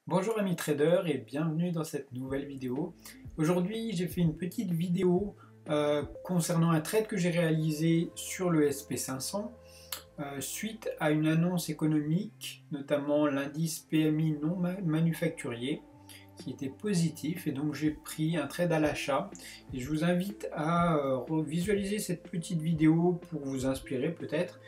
Bonjour amis traders et bienvenue dans cette nouvelle vidéo. Aujourd'hui j'ai fait une petite vidéo concernant un trade que j'ai réalisé sur le SP500 suite à une annonce économique, notamment l'indice PMI non manufacturier qui était positif, et donc j'ai pris un trade à l'achat et je vous invite à visualiser cette petite vidéo pour vous inspirer peut-être.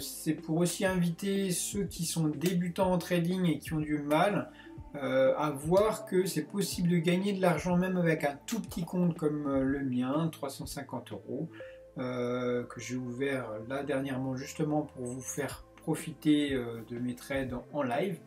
C'est pour aussi inviter ceux qui sont débutants en trading et qui ont du mal à voir que c'est possible de gagner de l'argent même avec un tout petit compte comme le mien, 350 euros, que j'ai ouvert là dernièrement justement pour vous faire profiter de mes trades en live.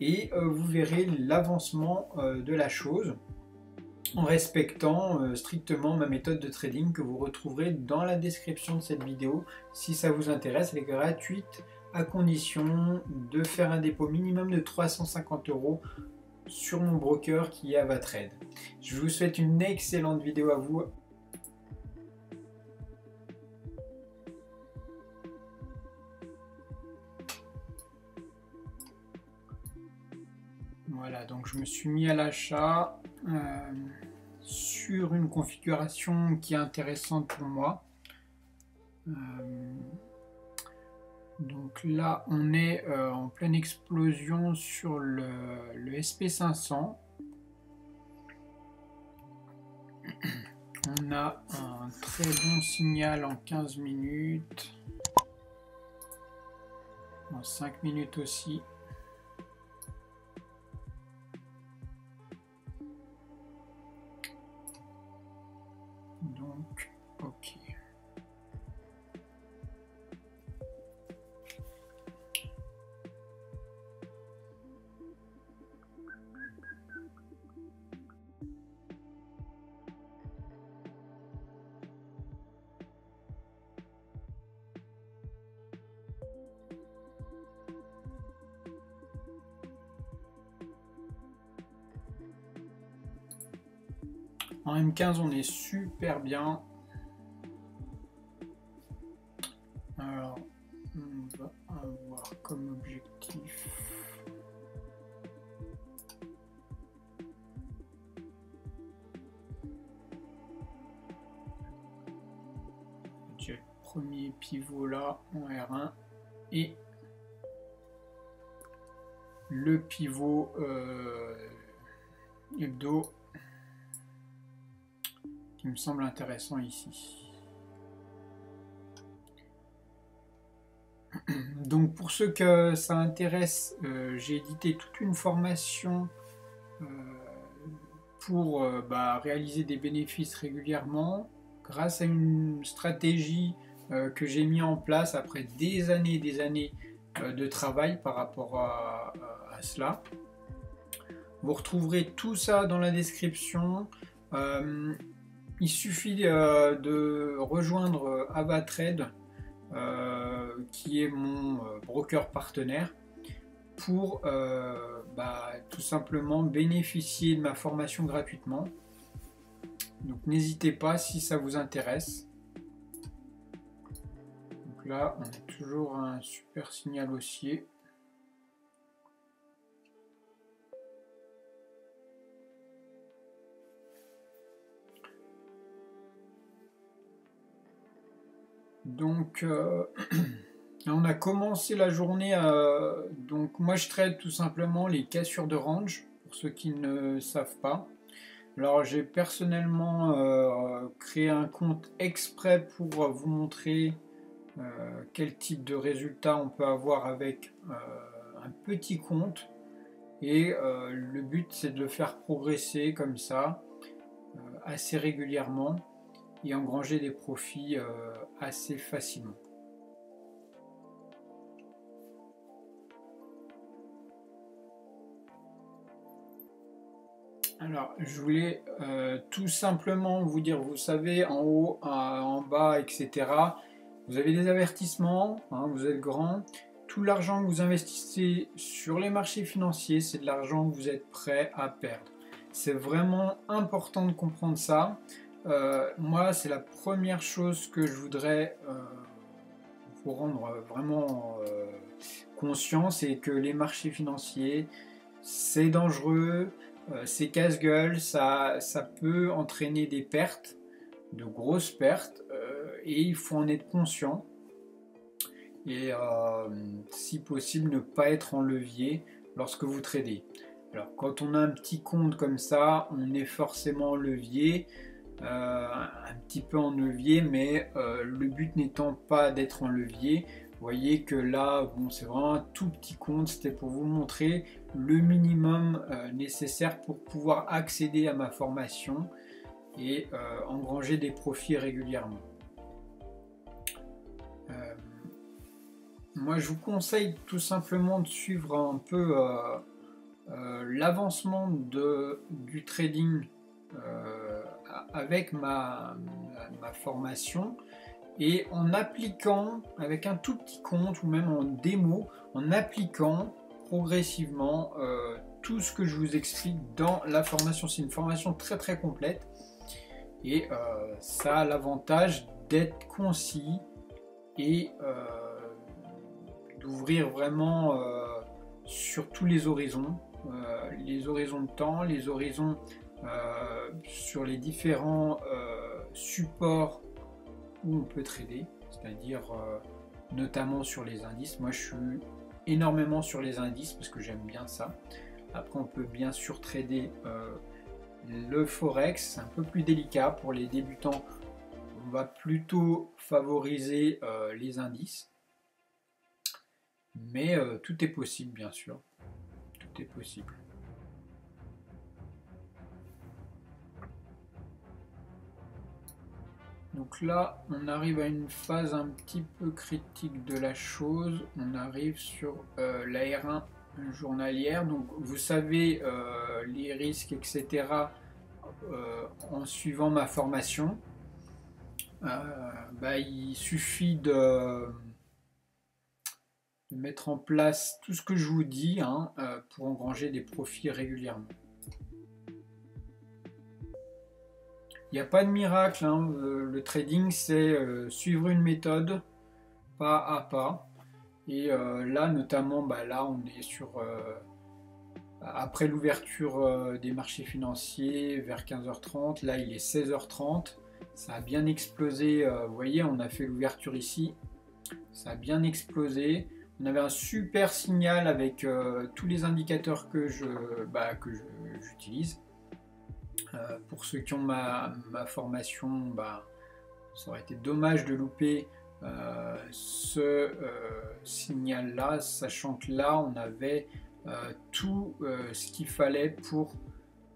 Et vous verrez l'avancement de la chose en respectant strictement ma méthode de trading que vous retrouverez dans la description de cette vidéo. Si ça vous intéresse, elle est gratuite à condition de faire un dépôt minimum de 350 euros sur mon broker qui est Avatrade. Je vous souhaite une excellente vidéo à vous. Voilà, donc je me suis mis à l'achat sur une configuration qui est intéressante pour moi. Donc là, on est en pleine explosion sur le SP500. On a un très bon signal en 15 minutes, en 5 minutes aussi. Donc, ok. En M15, on est super bien. Alors, on va avoir comme objectif le premier pivot là en R1 et le pivot hebdo qui me semble intéressant ici. Donc pour ceux que ça intéresse, j'ai édité toute une formation pour réaliser des bénéfices régulièrement grâce à une stratégie que j'ai mis en place après des années et des années de travail par rapport à cela. Vous retrouverez tout ça dans la description. Il suffit de rejoindre Avatrade, qui est mon broker partenaire, pour tout simplement bénéficier de ma formation gratuitement. Donc n'hésitez pas si ça vous intéresse. Donc là, on a toujours un super signal haussier. Donc on a commencé la journée, donc moi je trade tout simplement les cassures de range, pour ceux qui ne savent pas. Alors j'ai personnellement créé un compte exprès pour vous montrer quel type de résultat on peut avoir avec un petit compte, et le but c'est de le faire progresser comme ça assez régulièrement et engranger des profits assez facilement. Alors, je voulais tout simplement vous dire, vous savez, en haut, en bas, etc., vous avez des avertissements, hein, vous êtes grand. Tout l'argent que vous investissez sur les marchés financiers, c'est de l'argent que vous êtes prêt à perdre. C'est vraiment important de comprendre ça. Moi, c'est la première chose que je voudrais vous rendre vraiment conscient, c'est que les marchés financiers, c'est dangereux, c'est casse-gueule, ça peut entraîner des pertes, de grosses pertes, et il faut en être conscient. Et si possible, ne pas être en levier lorsque vous tradez. Alors quand on a un petit compte comme ça, on est forcément en levier, un petit peu en levier, mais le but n'étant pas d'être en levier. Vous voyez que là, bon, c'est vraiment un tout petit compte, c'était pour vous montrer le minimum nécessaire pour pouvoir accéder à ma formation et engranger des profits régulièrement. Moi, je vous conseille tout simplement de suivre un peu l'avancement du trading avec ma formation et en appliquant avec un tout petit compte ou même en démo, en appliquant progressivement tout ce que je vous explique dans la formation. C'est une formation très très complète et ça a l'avantage d'être concis et d'ouvrir vraiment sur tous les horizons de temps, les horizons sur les différents supports où on peut trader, c'est-à-dire notamment sur les indices. Moi je suis énormément sur les indices parce que j'aime bien ça. Après on peut bien sûr trader le forex, c'est un peu plus délicat pour les débutants. On va plutôt favoriser les indices. Mais tout est possible, bien sûr. Tout est possible. Donc là, on arrive à une phase un petit peu critique de la chose. On arrive sur la R1 journalière. Donc vous savez les risques, etc. En suivant ma formation. Il suffit de mettre en place tout ce que je vous dis pour engranger des profits régulièrement. Il n'y a pas de miracle, le trading c'est suivre une méthode pas à pas. Et là notamment, là on est sur après l'ouverture des marchés financiers vers 15h30, là il est 16h30, ça a bien explosé, vous voyez on a fait l'ouverture ici, ça a bien explosé. On avait un super signal avec tous les indicateurs que j'utilise. Pour ceux qui ont ma formation, ça aurait été dommage de louper ce signal-là, sachant que là, on avait tout ce qu'il fallait pour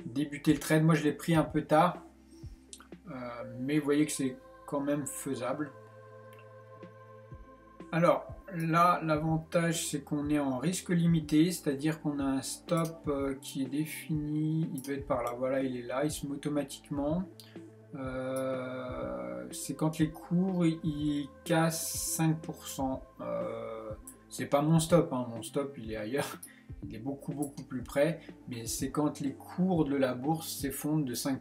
débuter le trade. Moi, je l'ai pris un peu tard, mais vous voyez que c'est quand même faisable. Alors là, l'avantage c'est qu'on est en risque limité, c'est-à-dire qu'on a un stop qui est défini, il doit être par là, voilà il est là, il se met automatiquement. C'est quand les cours ils cassent 5%. C'est pas mon stop, mon stop il est ailleurs, il est beaucoup plus près, mais c'est quand les cours de la bourse s'effondrent de 5%.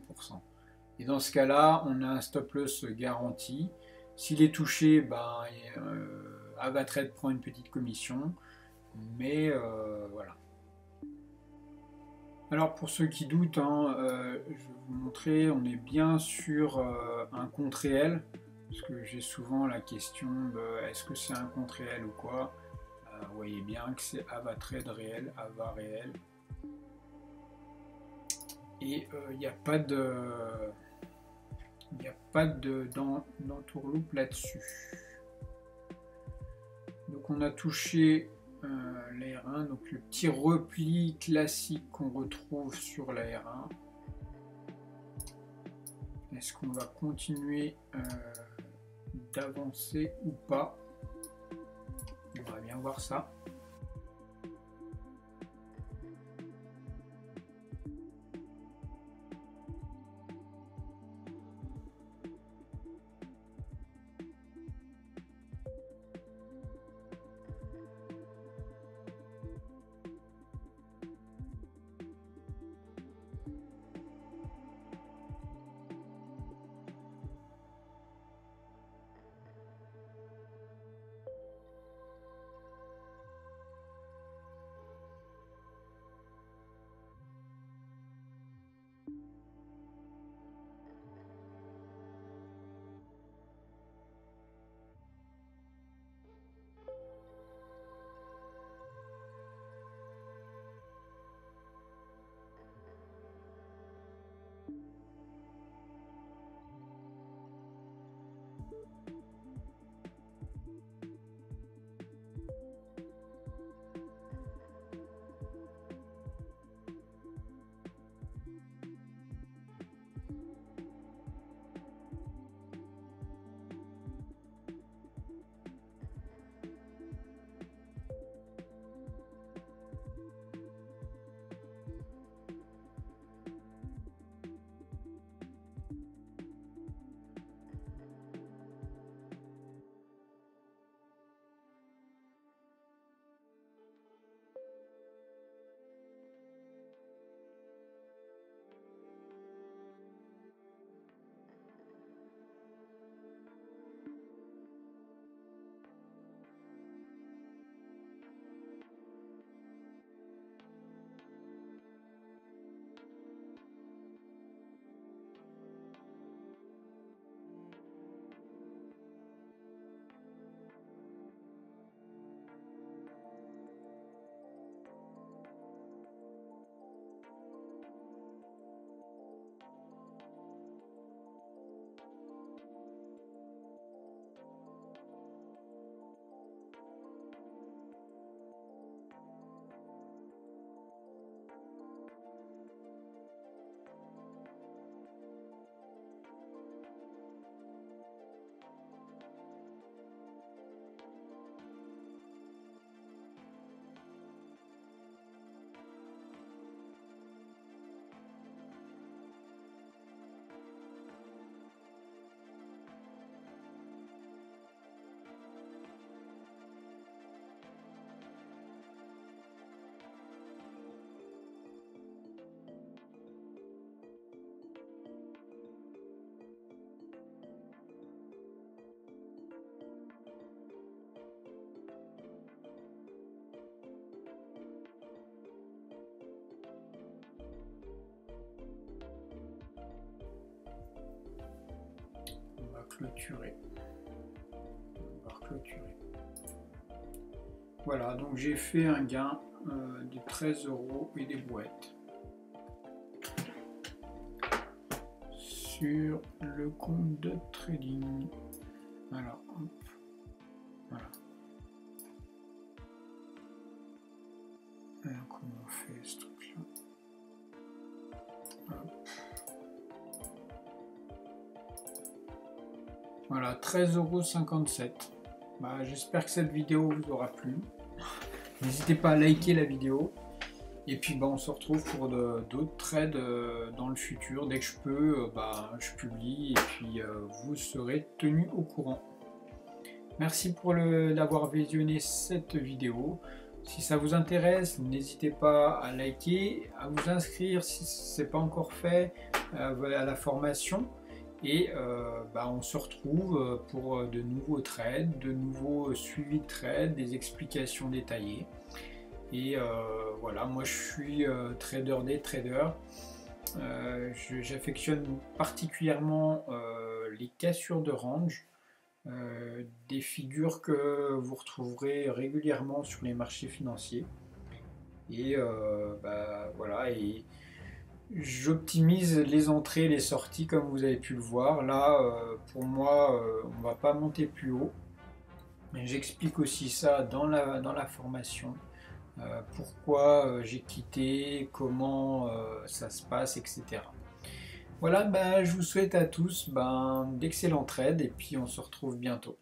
Et dans ce cas-là, on a un stop loss garanti. S'il est touché, Avatrade prend une petite commission, mais voilà. Alors pour ceux qui doutent, je vais vous montrer, on est bien sur un compte réel, parce que j'ai souvent la question de est-ce que c'est un compte réel ou quoi. Vous voyez bien que c'est Avatrade réel, Ava réel. Et il n'y a pas d'entourloupe là-dessus. Donc on a touché la R1, donc le petit repli classique qu'on retrouve sur la R1. Est-ce qu'on va continuer d'avancer ou pas? On va bien voir ça. clôturer. On va clôturer. Voilà, donc j'ai fait un gain de 13 € et des brouettes sur le compte de trading. Alors, hop, voilà. Alors, comment on fait ce truc-là? Voilà, 13,57 €. Bah, j'espère que cette vidéo vous aura plu. N'hésitez pas à liker la vidéo. Et puis bah, on se retrouve pour d'autres trades dans le futur. Dès que je peux, je publie et puis vous serez tenus au courant. Merci d'avoir visionné cette vidéo. Si ça vous intéresse, n'hésitez pas à liker, à vous inscrire si ce n'est pas encore fait à la formation. Et on se retrouve pour de nouveaux trades, de nouveaux suivis de trades, des explications détaillées. Et voilà, moi je suis trader des traders. J'affectionne particulièrement les cassures de range, des figures que vous retrouverez régulièrement sur les marchés financiers. Et voilà, et j'optimise les entrées et les sorties comme vous avez pu le voir. Là, pour moi, on ne va pas monter plus haut. J'explique aussi ça dans la formation. Pourquoi j'ai quitté, comment ça se passe, etc. Voilà, je vous souhaite à tous d'excellents trades et puis on se retrouve bientôt.